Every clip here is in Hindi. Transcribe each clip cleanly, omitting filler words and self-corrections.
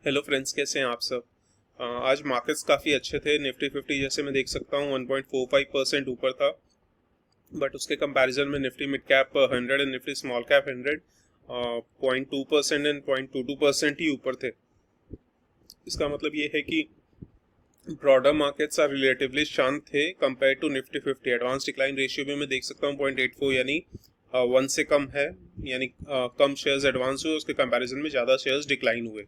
हेलो फ्रेंड्स, कैसे हैं आप सब। आज मार्केट्स काफ़ी अच्छे थे। निफ्टी 50 जैसे मैं देख सकता हूँ 1.45% ऊपर था, बट उसके कंपैरिजन में Nifty mid cap 100 and Nifty small cap 100 0.2% and 0.22% ही ऊपर थे। इसका मतलब ये है कि ब्रॉडर मार्केट्स आर रिलेटिवली शांत थे compare to Nifty 50। Advance decline ratio में मैं देख सकता हूँ 0.84, यानी 1 से कम है, यानी कम शेयर्स एडवांस हुए, उसके कंपैरिजन में ज़्यादा शेयर्स डिक्लाइन हुए।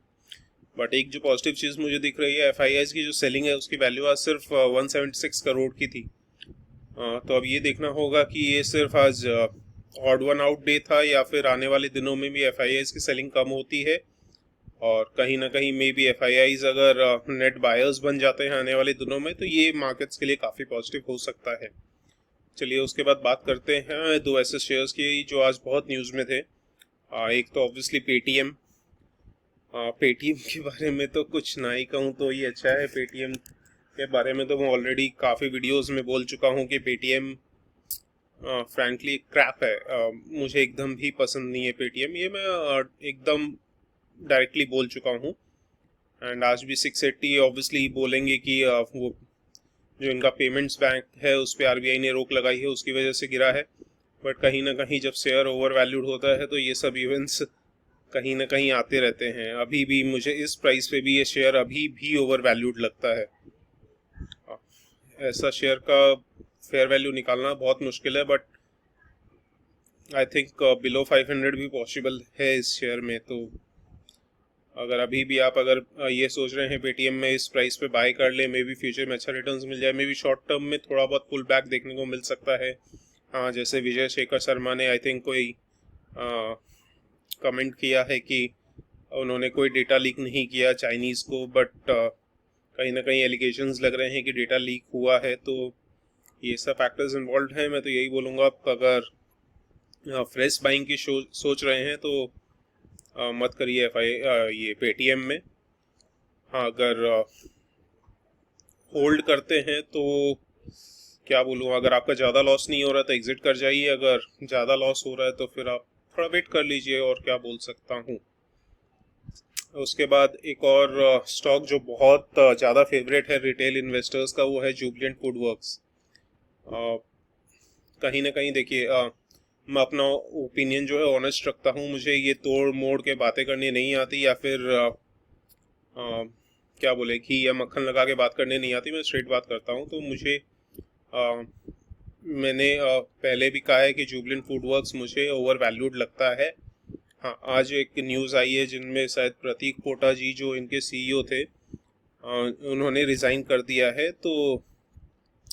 बट एक जो पॉजिटिव चीज़ मुझे दिख रही है, एफआईआईज की जो सेलिंग है उसकी वैल्यू आज सिर्फ 176 करोड़ की थी। तो अब ये देखना होगा कि ये सिर्फ आज ऑड वन आउट डे था या फिर आने वाले दिनों में भी एफआईआईज की सेलिंग कम होती है, और कहीं ना कहीं मे भी एफआईआईज अगर नेट बायर्स बन जाते हैं आने वाले दिनों में, तो ये मार्केट्स के लिए काफ़ी पॉजिटिव हो सकता है। चलिए उसके बाद बात करते हैं दो ऐसे शेयर्स की जो आज बहुत न्यूज़ में थे। एक तो ऑब्वियसली पेटीएम। पेटीएम के बारे में तो कुछ ना ही कहूँ तो ही अच्छा है। पेटीएम के बारे में तो मैं ऑलरेडी काफ़ी वीडियोस में बोल चुका हूँ कि पेटीएम फ्रैंकली क्रैप है। मुझे एकदम भी पसंद नहीं है पेटीएम, ये मैं एकदम डायरेक्टली बोल चुका हूँ। एंड आज भी 680 ऑब्वियसली बोलेंगे कि वो जो इनका पेमेंट्स बैंक है उस पर आरबीआई ने रोक लगाई है, उसकी वजह से गिरा है। बट कहीं ना कहीं जब शेयर ओवर वैल्यूड होता है तो ये सब इवेंट्स कहीं ना कहीं आते रहते हैं। अभी भी मुझे इस प्राइस पे भी ये शेयर अभी भी ओवर वैल्यूड लगता है। ऐसा शेयर का फेयर वैल्यू निकालना बहुत मुश्किल है, बट आई थिंक बिलो 500 भी पॉसिबल है इस शेयर में। तो अगर अभी भी आप अगर ये सोच रहे हैं पेटीएम में इस प्राइस पे बाय कर ले, मे बी फ्यूचर में अच्छा रिटर्न्स मिल जाए, मे बी शॉर्ट टर्म में थोड़ा बहुत पुल बैक देखने को मिल सकता है। हाँ, जैसे विजय शेखर शर्मा ने आई थिंक कोई कमेंट किया है कि उन्होंने कोई डेटा लीक नहीं किया चाइनीज़ को, बट कहीं ना कहीं एलिगेशंस लग रहे हैं कि डेटा लीक हुआ है। तो ये सब फैक्टर्स इन्वॉल्व हैं। मैं तो यही बोलूँगा, आप अगर फ्रेश बाइंग की सोच रहे हैं तो मत करिए ये पेटीएम में। हाँ, अगर होल्ड करते हैं तो क्या बोलूँ, अगर आपका ज़्यादा लॉस नहीं हो रहा तो एग्जिट कर जाइए, अगर ज़्यादा लॉस हो रहा है तो फिर आप थोड़ा वेट कर लीजिए, और क्या बोल सकता हूँ। उसके बाद एक और स्टॉक जो बहुत ज़्यादा फेवरेट है रिटेल इन्वेस्टर्स का, वो है जुबिलेंट फूड वर्क्स। कहीं ना कहीं देखिए, मैं अपना ओपिनियन जो है ऑनेस्ट रखता हूँ। मुझे ये तोड़ मोड़ के बातें करनी नहीं आती, या फिर क्या बोले घी या मक्खन लगा के बात करने नहीं आती। मैं स्ट्रेट बात करता हूँ। तो मुझे मैंने पहले भी कहा है कि जुबिलेंट फूड वर्क्स मुझे ओवर वैल्यूड लगता है। हाँ, आज एक न्यूज़ आई है जिनमें शायद प्रतीक पोटा जी जो इनके सीईओ थे, उन्होंने रिज़ाइन कर दिया है। तो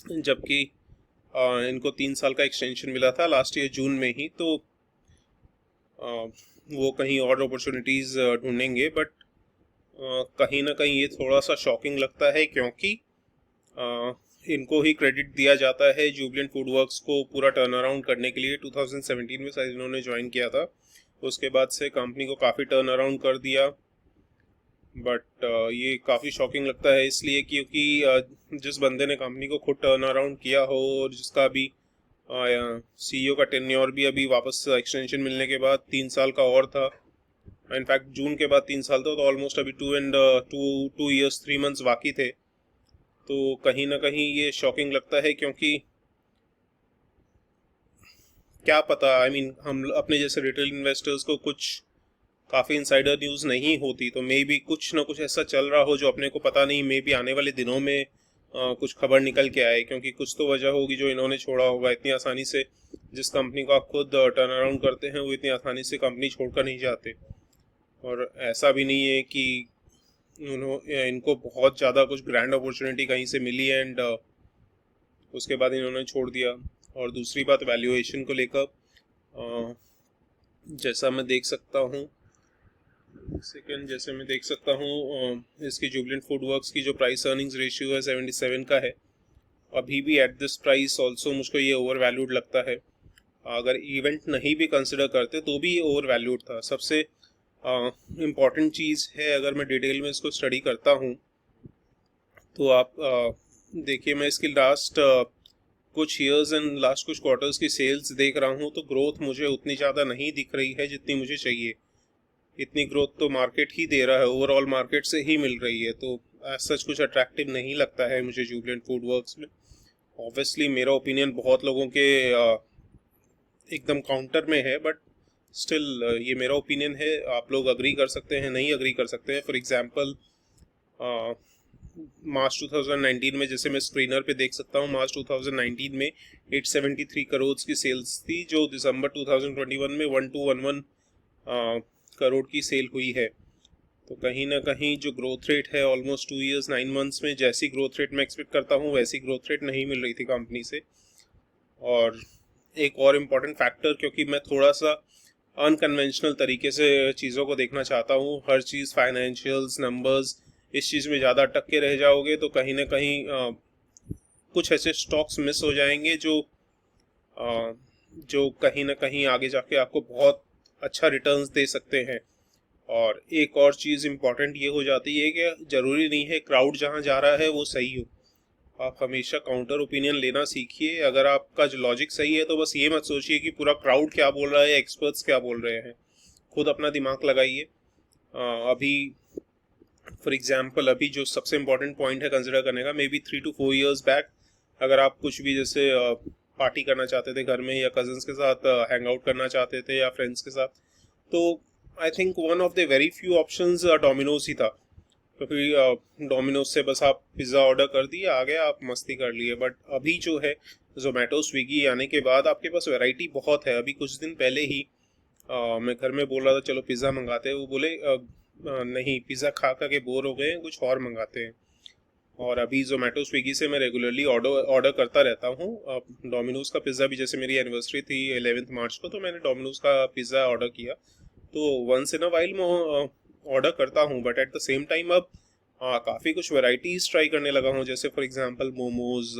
जबकि इनको 3 साल का एक्सटेंशन मिला था लास्ट ईयर जून में ही, तो वो कहीं और अपॉर्चुनिटीज़ ढूंढेंगे। बट कहीं ना कहीं ये थोड़ा सा शॉकिंग लगता है, क्योंकि इनको ही क्रेडिट दिया जाता है जुबिलेंट फूड वर्क्स को पूरा टर्न अराउंड करने के लिए। 2017 में शायद इन्होंने ज्वाइन किया था, उसके बाद से कंपनी को काफ़ी टर्न अराउंड कर दिया। बट ये काफ़ी शॉकिंग लगता है इसलिए क्योंकि जिस बंदे ने कंपनी को खुद टर्न अराउंड किया हो, और जिसका भी सीईओ का टेन्योर भी अभी वापस एक्सटेंशन मिलने के बाद 3 साल का और था, इनफैक्ट जून के बाद 3 साल था, तो ऑलमोस्ट अभी 2 ईयर्स 3 मंथ्स बाकी थे। तो कहीं ना कहीं ये शॉकिंग लगता है, क्योंकि क्या पता, आई मीन हम अपने जैसे रिटेल इन्वेस्टर्स को कुछ काफ़ी इनसाइडर न्यूज़ नहीं होती, तो मे बी कुछ ना कुछ ऐसा चल रहा हो जो अपने को पता नहीं। मे बी आने वाले दिनों में कुछ खबर निकल के आए, क्योंकि कुछ तो वजह होगी जो इन्होंने छोड़ा होगा इतनी आसानी से। जिस कंपनी को आप खुद टर्न अराउंड करते हैं वो इतनी आसानी से कंपनी छोड़कर नहीं जाते। और ऐसा भी नहीं है कि इनको बहुत ज़्यादा कुछ ग्रैंड अपॉर्चुनिटी कहीं से मिली एंड उसके बाद इन्होंने छोड़ दिया। और दूसरी बात वैल्यूएशन को लेकर, जैसा मैं देख सकता हूँ इसकी जुबिलेंट फूड वर्क्स की जो प्राइस अर्निंग्स रेशियो है 77 का है। अभी भी एट दिस प्राइस ऑल्सो मुझको ये ओवर वैल्यूड लगता है। अगर इवेंट नहीं भी कंसिडर करते तो भी ये ओवर वैल्यूड था। सबसे इम्पॉर्टेंट चीज़ है, अगर मैं डिटेल में इसको स्टडी करता हूँ तो आप देखिए, मैं इसकी लास्ट कुछ ईयर्स एंड लास्ट कुछ क्वार्टर्स की सेल्स देख रहा हूँ, तो ग्रोथ मुझे उतनी ज़्यादा नहीं दिख रही है जितनी मुझे चाहिए। इतनी ग्रोथ तो मार्केट ही दे रहा है, ओवरऑल मार्केट से ही मिल रही है, तो सच कुछ अट्रैक्टिव नहीं लगता है मुझे जुबिलेंट फूड वर्क्स में। ऑब्वियसली मेरा ओपिनियन बहुत लोगों के एकदम काउंटर में है, बट स्टिल ये मेरा ओपिनियन है, आप लोग अग्री कर सकते हैं, नहीं अग्री कर सकते हैं। फॉर एग्जांपल मार्च 2019 में, जैसे मैं स्क्रीनर पे देख सकता हूँ, मार्च 2019 में 873 करोड़ की सेल्स थी, जो दिसंबर 2021 में 1211 करोड़ की सेल हुई है। तो कहीं ना कहीं जो ग्रोथ रेट है ऑलमोस्ट 2 years 9 months में, जैसी ग्रोथ रेट मैं एक्सपेक्ट करता हूँ वैसी ग्रोथ रेट नहीं मिल रही थी कंपनी से। और एक और इम्पॉर्टेंट फैक्टर, क्योंकि मैं थोड़ा सा अनकन्वेंशनल तरीके से चीज़ों को देखना चाहता हूँ, हर चीज़ फाइनेंशियल्स नंबर्स इस चीज़ में ज़्यादा अटक के रह जाओगे तो कहीं ना कहीं कुछ ऐसे स्टॉक्स मिस हो जाएंगे जो कहीं ना कहीं आगे जाके आपको बहुत अच्छा रिटर्न्स दे सकते हैं। और एक और चीज़ इम्पॉर्टेंट ये हो जाती है कि ज़रूरी नहीं है क्राउड जहाँ जा रहा है वो सही हो, आप हमेशा काउंटर ओपिनियन लेना सीखिए। अगर आपका जो लॉजिक सही है तो बस ये मत सोचिए कि पूरा क्राउड क्या बोल रहा है, एक्सपर्ट्स क्या बोल रहे हैं, खुद अपना दिमाग लगाइए। अभी फॉर एग्जांपल अभी जो सबसे इम्पोर्टेंट पॉइंट है कंसिडर करने का, may be 3 to 4 years back अगर आप कुछ भी जैसे पार्टी करना चाहते थे घर में, या कजन्स के साथ हैंग आउट करना चाहते थे, या फ्रेंड्स के साथ, तो I think one of the very few options Domino's ही था, क्योंकि डोमिनोज से बस आप पिज़्ज़ा ऑर्डर कर दिए, आ गया, आप मस्ती कर लिए। बट अभी जो है जोमेटो स्विगी आने के बाद आपके पास वैरायटी बहुत है। अभी कुछ दिन पहले ही मैं घर में बोल रहा था चलो पिज़्ज़ा मंगाते हैं, वो बोले नहीं, पिज़्ज़ा खा खा के बोर हो गए हैं, कुछ और मंगाते हैं। और अभी जोमेटो स्विगी से मैं रेगुलरली ऑर्डर करता रहता हूँ। डोमिनोज़ का पिज़्ज़ा भी, जैसे मेरी एनिवर्सरी थी 11 मार्च को, तो मैंने डोमिनोज़ का पिज़्ज़ा ऑर्डर किया। तो वंस इन अ वाइल मैं ऑर्डर करता हूँ, but at the same time अब काफ़ी कुछ वैरायटीज़ ट्राई करने लगा हूँ। जैसे फॉर एग्जांपल मोमोज,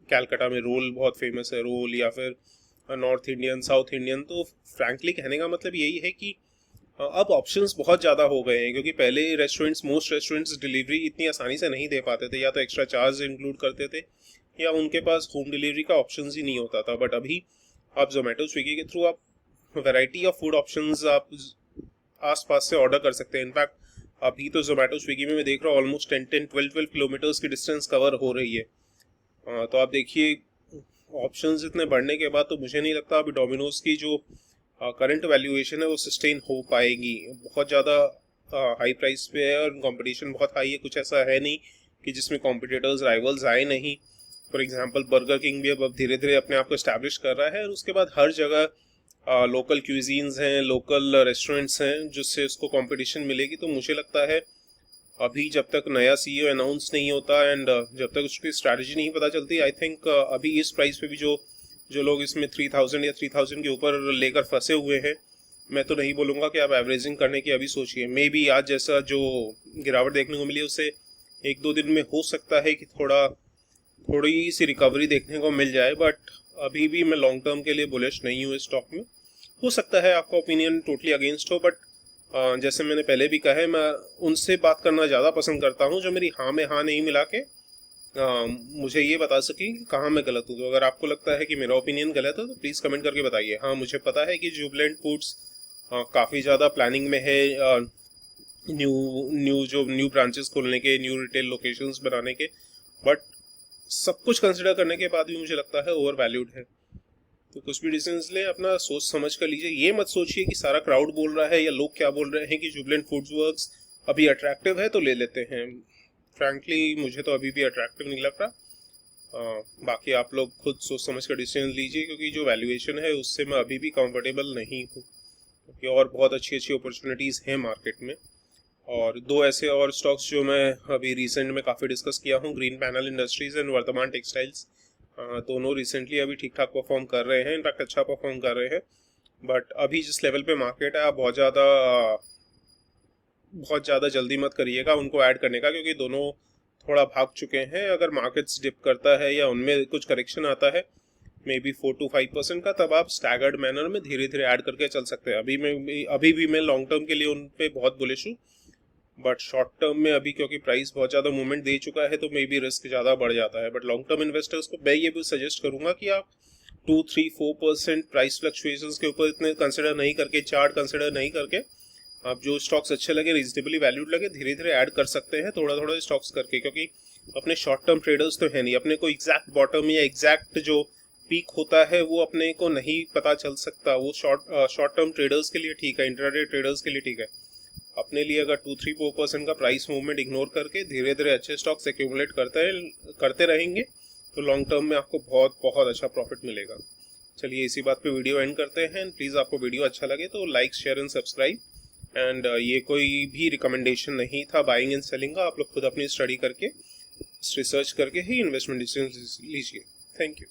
कैलकाटा में रोल बहुत फेमस है, रोल, या फिर नॉर्थ इंडियन, साउथ इंडियन। तो फ्रैंकली कहने का मतलब यही है कि अब ऑप्शंस बहुत ज़्यादा हो गए हैं, क्योंकि पहले मोस्ट रेस्टोरेंट्स डिलीवरी इतनी आसानी से नहीं दे पाते थे, या तो एक्स्ट्रा चार्ज इंक्लूड करते थे, या उनके पास होम डिलीवरी का ऑप्शन ही नहीं होता था। बट अभी आप जोमेटो स्विगी के थ्रू आप वैरायटी ऑफ फूड ऑप्शंस आप आस पास से ऑर्डर कर सकते हैं। इनफैक्ट अभी तो जोमेटो स्विगी में मैं देख रहा हूँ ऑलमोस्ट 10-12 किलोमीटर्स की डिस्टेंस कवर हो रही है। तो आप देखिए ऑप्शंस इतने बढ़ने के बाद तो मुझे नहीं लगता अभी डोमिनोज की जो करंट वैल्यूएशन है वो सस्टेन हो पाएगी। बहुत ज़्यादा हाई प्राइस पे है और कंपटीशन बहुत हाई है, कुछ ऐसा है नहीं कि जिसमें कॉम्पिटिटर्स राइवल्स आए नहीं। फॉर एग्जांपल बर्गर किंग भी अब धीरे धीरे अपने आप को एस्टैब्लिश कर रहा है, और उसके बाद हर जगह लोकल क्यूजीन्स हैं, लोकल रेस्टोरेंट्स हैं, जिससे उसको कंपटीशन मिलेगी। तो मुझे लगता है अभी जब तक नया सीईओ अनाउंस नहीं होता एंड जब तक उसकी स्ट्रैटेजी नहीं पता चलती, आई थिंक अभी इस प्राइस पे भी जो लोग इसमें 3000 या 3000 के ऊपर लेकर फंसे हुए हैं, मैं तो नहीं बोलूँगा कि आप एवरेजिंग करने की अभी सोचिए। मे बी आज जैसा जो गिरावट देखने को मिली उससे 1-2 दिन में हो सकता है कि थोड़ी सी रिकवरी देखने को मिल जाए, बट अभी भी मैं लॉन्ग टर्म के लिए बुलिश नहीं हूँ इस स्टॉक में। हो सकता है आपका ओपिनियन टोटली अगेंस्ट हो, बट जैसे मैंने पहले भी कहा है, मैं उनसे बात करना ज़्यादा पसंद करता हूँ जो मेरी हाँ में हाँ नहीं मिला के मुझे ये बता सके कि कहाँ मैं गलत हूँ। तो अगर आपको लगता है कि मेरा ओपिनियन गलत है तो प्लीज़ कमेंट करके बताइए। हाँ, मुझे पता है कि जुबिलेंट फूड्स काफ़ी ज़्यादा प्लानिंग में है, न्यू ब्रांचेस खोलने के, न्यू रिटेल लोकेशंस बनाने के, बट सब कुछ कंसिडर करने के बाद भी मुझे लगता है ओवर वैल्यूड है। तो कुछ भी डिसीजंस लें अपना सोच समझ कर लीजिए। ये मत सोचिए कि सारा क्राउड बोल रहा है या लोग क्या बोल रहे हैं कि जुबिलेंट फूड्स वर्क्स अभी अट्रैक्टिव है तो ले लेते हैं। फ्रैंकली मुझे तो अभी भी अट्रैक्टिव नहीं लग रहा। बाकी आप लोग खुद सोच समझ कर डिसीजन लीजिए, क्योंकि जो वैल्यूएशन है उससे मैं अभी भी कंफर्टेबल नहीं हूँ, क्योंकि और बहुत अच्छी अच्छी अपॉर्चुनिटीज़ हैं मार्केट में। और दो ऐसे और स्टॉक्स जो मैं अभी रिसेंट में काफ़ी डिस्कस किया हूँ, ग्रीन पैनल इंडस्ट्रीज़ एंड वर्तमान टेक्सटाइल्स, दोनों रिसेंटली अभी ठीक ठाक परफॉर्म कर रहे हैं, इनफैक्ट अच्छा परफॉर्म कर रहे हैं। बट अभी जिस लेवल पे मार्केट है, आप बहुत ज़्यादा जल्दी मत करिएगा उनको ऐड करने का, क्योंकि दोनों थोड़ा भाग चुके हैं। अगर मार्केट्स डिप करता है या उनमें कुछ करेक्शन आता है मे बी 4 to 5% का, तब आप स्टैगर्ड मैनर में धीरे धीरे ऐड करके चल सकते हैं। अभी भी मैं लॉन्ग टर्म के लिए उन पे बहुत बुलिश हूँ, बट शॉर्ट टर्म में अभी क्योंकि प्राइस बहुत ज़्यादा मूवमेंट दे चुका है तो मे बी रिस्क ज़्यादा बढ़ जाता है। बट लॉन्ग टर्म इन्वेस्टर्स को मैं ये भी सजेस्ट करूँगा कि आप 2-3-4% प्राइस फ्लक्चुएशंस के ऊपर इतने कंसिडर नहीं करके, चार्ट कंसिडर नहीं करके, आप जो स्टॉक्स अच्छे लगे, रीजनेबली वैल्यूड लगे, धीरे धीरे ऐड कर सकते हैं थोड़ा थोड़ा स्टॉक्स करके, क्योंकि अपने शॉर्ट टर्म ट्रेडर्स तो है नहीं, अपने को एग्जैक्ट बॉटम या एग्जैक्ट जो पीक होता है वो अपने को नहीं पता चल सकता। वो शॉर्ट टर्म ट्रेडर्स के लिए ठीक है, इंट्राडे ट्रेडर्स के लिए ठीक है। अपने लिए अगर 2-3-4% का प्राइस मूवमेंट इग्नोर करके धीरे धीरे अच्छे स्टॉक्स एक्यूमुलेट करते रहेंगे तो लॉन्ग टर्म में आपको बहुत बहुत अच्छा प्रॉफिट मिलेगा। चलिए इसी बात पे वीडियो एंड करते हैं। प्लीज़ आपको वीडियो अच्छा लगे तो like, share and subscribe. And ये कोई भी रिकमेंडेशन नहीं था बाइंग एंड सेलिंग का, आप लोग खुद अपनी स्टडी करके, रिसर्च करके ही इन्वेस्टमेंट डिसीजन लीजिए। Thank you.